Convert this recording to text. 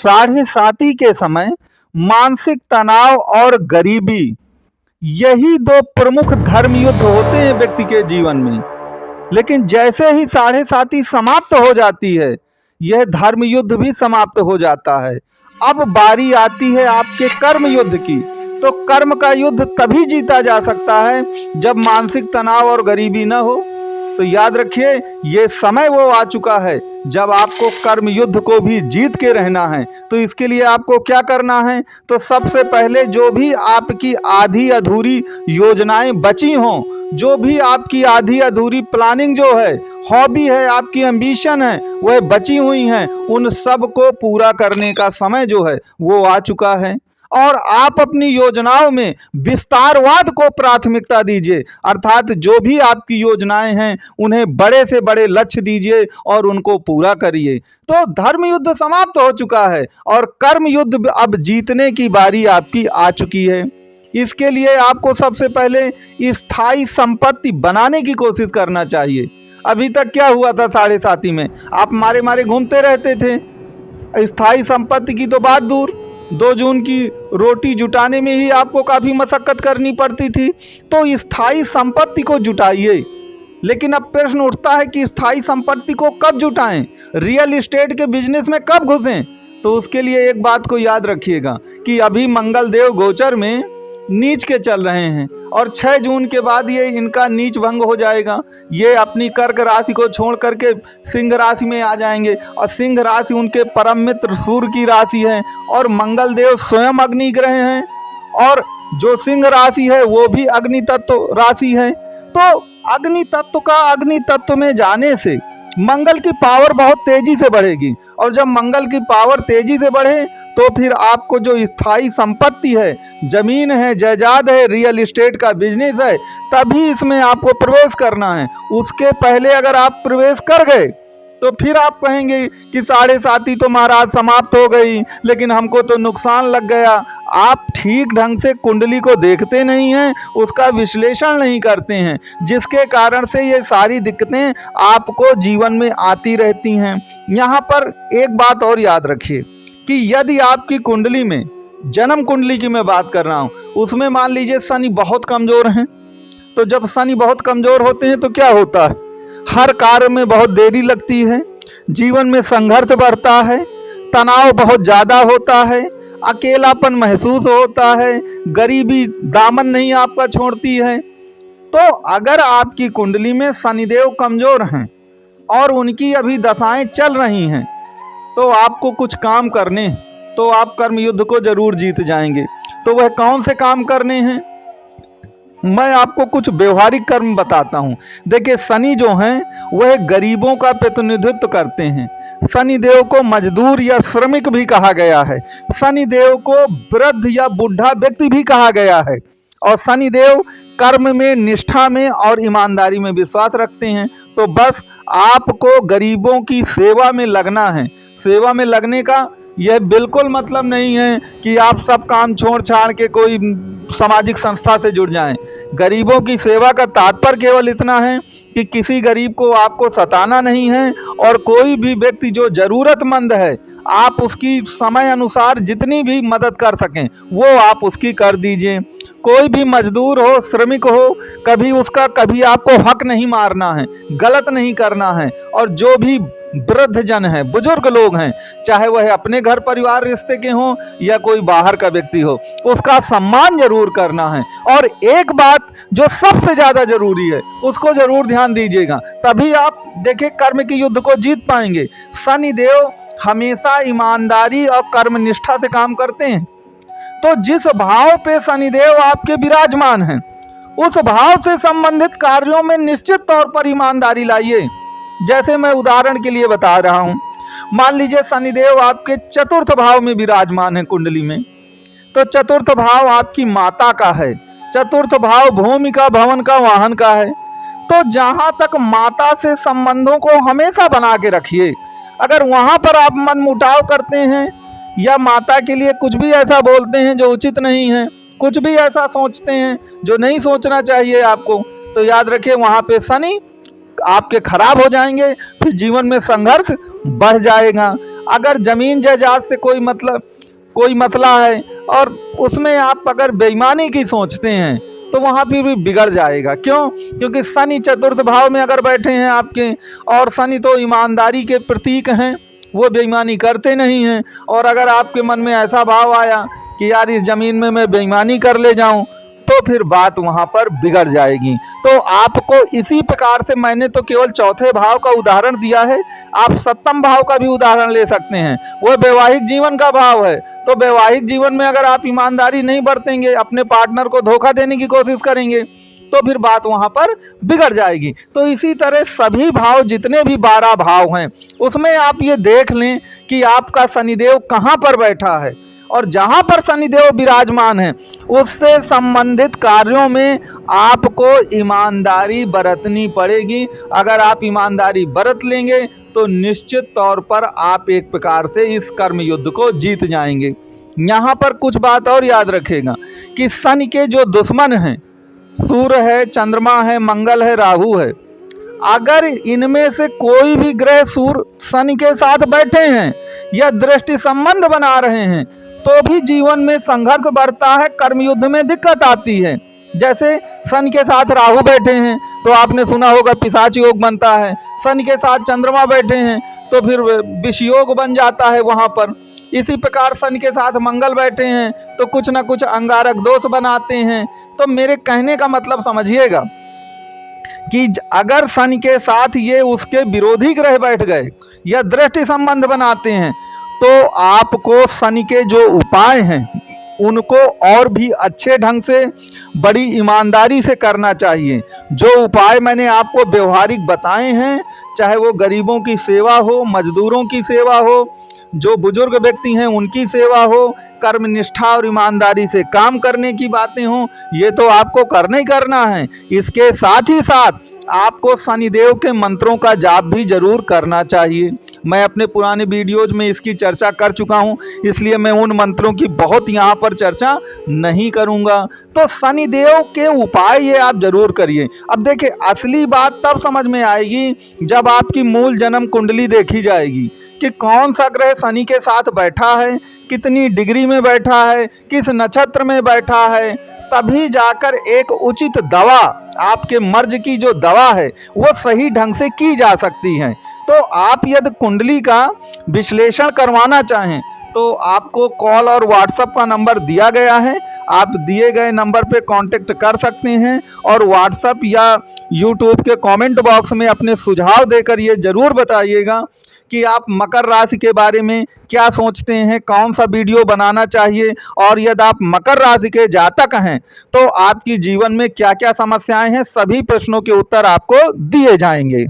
साढ़े साती के समय मानसिक तनाव और गरीबी, यही दो प्रमुख धर्म युद्ध होते हैं व्यक्ति के जीवन में। लेकिन जैसे ही साढ़े साती समाप्त हो जाती है, यह धर्म युद्ध भी समाप्त हो जाता है। अब बारी आती है आपके कर्म युद्ध की। तो कर्म का युद्ध तभी जीता जा सकता है जब मानसिक तनाव और गरीबी न हो। तो याद रखिए, ये समय वो आ चुका है जब आपको कर्म युद्ध को भी जीत के रहना है। तो इसके लिए आपको क्या करना है? तो सबसे पहले जो भी आपकी आधी अधूरी योजनाएं बची हों, जो भी आपकी आधी अधूरी प्लानिंग जो है, हॉबी है, आपकी एम्बिशन है, वह बची हुई हैं, उन सब को पूरा करने का समय जो है वो आ चुका है। और आप अपनी योजनाओं में विस्तारवाद को प्राथमिकता दीजिए, अर्थात जो भी आपकी योजनाएं हैं उन्हें बड़े से बड़े लक्ष्य दीजिए और उनको पूरा करिए। तो धर्म युद्ध समाप्त हो चुका है और कर्म युद्ध अब जीतने की बारी आपकी आ चुकी है। इसके लिए आपको सबसे पहले स्थायी संपत्ति बनाने की कोशिश करना चाहिए। अभी तक क्या हुआ था साढ़े साती में? आप मारे मारे घूमते रहते थे। स्थायी संपत्ति की तो बात दूर, 2 जून की रोटी जुटाने में ही आपको काफ़ी मशक्कत करनी पड़ती थी। तो स्थायी संपत्ति को जुटाइए। लेकिन अब प्रश्न उठता है कि स्थायी संपत्ति को कब जुटाएं, रियल एस्टेट के बिजनेस में कब घुसें? तो उसके लिए एक बात को याद रखिएगा कि अभी मंगल देव गोचर में नीच के चल रहे हैं और 6 जून के बाद ये इनका नीच भंग हो जाएगा। ये अपनी कर्क राशि को छोड़ करके सिंह राशि में आ जाएंगे और सिंह राशि उनके परम मित्र सूर्य की राशि है और मंगल देव स्वयं अग्नि ग्रह हैं और जो सिंह राशि है वो भी अग्नि तत्व राशि है। तो अग्नि तत्व का अग्नि तत्व में जाने से मंगल की पावर बहुत तेजी से बढ़ेगी और जब मंगल की पावर तेजी से बढ़े तो फिर आपको जो स्थायी संपत्ति है, जमीन है, जायदाद है, रियल एस्टेट का बिजनेस है, तभी इसमें आपको प्रवेश करना है। उसके पहले अगर आप प्रवेश कर गए तो फिर आप कहेंगे कि साढ़े साती तो महाराज समाप्त हो गई, लेकिन हमको तो नुकसान लग गया। आप ठीक ढंग से कुंडली को देखते नहीं हैं, उसका विश्लेषण नहीं करते हैं, जिसके कारण से ये सारी दिक्कतें आपको जीवन में आती रहती हैं। यहाँ पर एक बात और याद रखिए कि यदि आपकी कुंडली में, जन्म कुंडली की मैं बात कर रहा हूँ, उसमें मान लीजिए शनि बहुत कमज़ोर हैं, तो जब शनि बहुत कमज़ोर होते हैं तो क्या होता है? हर कार्य में बहुत देरी लगती है, जीवन में संघर्ष बढ़ता है, तनाव बहुत ज़्यादा होता है, अकेलापन महसूस होता है, गरीबी दामन नहीं आपका छोड़ती है। तो अगर आपकी कुंडली में शनिदेव कमज़ोर हैं और उनकी अभी दशाएं चल रही हैं तो आपको कुछ काम करने, तो आप कर्म युद्ध को जरूर जीत जाएंगे। तो वह कौन से काम करने हैं? मैं आपको कुछ व्यवहारिक कर्म बताता हूँ। देखिए, शनि जो हैं वह गरीबों का प्रतिनिधित्व करते हैं। शनि देव को मजदूर या श्रमिक भी कहा गया है। शनि देव को वृद्ध या बूढ़ा व्यक्ति भी कहा गया है। और शनि देव कर्म में, निष्ठा में और ईमानदारी में विश्वास रखते हैं। तो बस आपको गरीबों की सेवा में लगना है। सेवा में लगने का यह बिल्कुल मतलब नहीं है कि आप सब काम छोड़ छाड़ के कोई सामाजिक संस्था से जुड़ जाएं। गरीबों की सेवा का तात्पर्य केवल इतना है कि किसी गरीब को आपको सताना नहीं है और कोई भी व्यक्ति जो ज़रूरतमंद है, आप उसकी समय अनुसार जितनी भी मदद कर सकें वो आप उसकी कर दीजिए। कोई भी मजदूर हो, श्रमिक हो, कभी आपको हक नहीं मारना है, गलत नहीं करना है। और जो भी वृद्ध जन हैं, बुजुर्ग लोग हैं, चाहे वह अपने घर परिवार रिश्ते के हों या कोई बाहर का व्यक्ति हो, उसका सम्मान जरूर करना है। और एक बात जो सबसे ज़्यादा जरूरी है उसको जरूर ध्यान दीजिएगा, तभी आप देखें कर्म के युद्ध को जीत पाएंगे। शनि देव हमेशा ईमानदारी और कर्मनिष्ठा से काम करते हैं। तो जिस भाव पे शनिदेव आपके विराजमान हैं, उस भाव से संबंधित कार्यों में निश्चित तौर पर ईमानदारी लाइए। जैसे मैं उदाहरण के लिए बता रहा हूँ, मान लीजिए शनिदेव आपके चतुर्थ भाव में विराजमान है कुंडली में, तो चतुर्थ भाव आपकी माता का है। चतुर्थ भाव भूमि का, भवन का, वाहन का है। तो जहाँ तक माता से संबंधों को हमेशा बना के रखिए। अगर वहाँ पर आप मन मुटाव करते हैं या माता के लिए कुछ भी ऐसा बोलते हैं जो उचित नहीं है, कुछ भी ऐसा सोचते हैं जो नहीं सोचना चाहिए आपको, तो याद रखिए वहाँ पे शनि आपके खराब हो जाएंगे, फिर जीवन में संघर्ष बढ़ जाएगा। अगर जमीन जायदाद से कोई मसला है और उसमें आप अगर बेईमानी की सोचते हैं तो वहाँ भी बिगड़ जाएगा। क्यों? क्योंकि शनि चतुर्थ भाव में अगर बैठे हैं आपके, और शनि तो ईमानदारी के प्रतीक हैं, वो बेईमानी करते नहीं हैं। और अगर आपके मन में ऐसा भाव आया कि यार इस ज़मीन में मैं बेईमानी कर ले जाऊं, तो फिर बात वहाँ पर बिगड़ जाएगी। तो आपको इसी प्रकार से, मैंने तो केवल चौथे भाव का उदाहरण दिया है, आप सप्तम भाव का भी उदाहरण ले सकते हैं। वह वैवाहिक जीवन का भाव है। तो वैवाहिक जीवन में अगर आप ईमानदारी नहीं बरतेंगे, अपने पार्टनर को धोखा देने की कोशिश करेंगे, तो फिर बात वहाँ पर बिगड़ जाएगी। तो इसी तरह सभी भाव, जितने भी 12 भाव हैं, उसमें आप ये देख लें कि आपका शनिदेव कहाँ पर बैठा है, और जहाँ पर शनिदेव विराजमान है उससे संबंधित कार्यों में आपको ईमानदारी बरतनी पड़ेगी। अगर आप ईमानदारी बरत लेंगे तो निश्चित तौर पर आप एक प्रकार से इस कर्म युद्ध को जीत जाएंगे। यहाँ पर कुछ बात और याद रखेगा कि शनि के जो दुश्मन हैं, सूर्य है, चंद्रमा है, मंगल है, राहु है, अगर इनमें से कोई भी ग्रह सूर्य शनि के साथ बैठे हैं या दृष्टि संबंध बना रहे हैं, तो भी जीवन में संघर्ष बढ़ता है, कर्म युद्ध में दिक्कत आती है। जैसे शनि के साथ राहु बैठे हैं तो आपने सुना होगा पिशाच योग बनता है। शनि के साथ चंद्रमा बैठे हैं तो फिर विष योग बन जाता है वहाँ पर। इसी प्रकार शनि के साथ मंगल बैठे हैं तो कुछ ना कुछ अंगारक दोष बनाते हैं। तो मेरे कहने का मतलब समझिएगा कि अगर शनि के साथ ये उसके विरोधी ग्रह बैठ गए या दृष्टि संबंध बनाते हैं, तो आपको शनि के जो उपाय हैं उनको और भी अच्छे ढंग से, बड़ी ईमानदारी से करना चाहिए। जो उपाय मैंने आपको व्यवहारिक बताए हैं, चाहे वो गरीबों की सेवा हो, मजदूरों की सेवा हो, जो बुजुर्ग व्यक्ति हैं उनकी सेवा हो, कर्मनिष्ठा और ईमानदारी से काम करने की बातें हों, ये तो आपको करना ही करना है। इसके साथ ही साथ आपको शनिदेव के मंत्रों का जाप भी जरूर करना चाहिए। मैं अपने पुराने वीडियोज में इसकी चर्चा कर चुका हूं, इसलिए मैं उन मंत्रों की बहुत यहाँ पर चर्चा नहीं करूँगा। तो शनिदेव के उपाय ये आप जरूर करिए। अब देखिए, असली बात तब समझ में आएगी जब आपकी मूल जन्म कुंडली देखी जाएगी कि कौन सा ग्रह शनि के साथ बैठा है, कितनी डिग्री में बैठा है, किस नक्षत्र में बैठा है। तभी जाकर एक उचित दवा, आपके मर्ज की जो दवा है वो सही ढंग से की जा सकती है। तो आप यदि कुंडली का विश्लेषण करवाना चाहें तो आपको कॉल और व्हाट्सएप का नंबर दिया गया है, आप दिए गए नंबर पे कांटेक्ट कर सकते हैं। और व्हाट्सएप या यूट्यूब के कमेंट बॉक्स में अपने सुझाव देकर ये ज़रूर बताइएगा कि आप मकर राशि के बारे में क्या सोचते हैं, कौन सा वीडियो बनाना चाहिए, और यदि आप मकर राशि के जातक हैं तो आपकी जीवन में क्या क्या समस्याएं हैं, सभी प्रश्नों के उत्तर आपको दिए जाएंगे।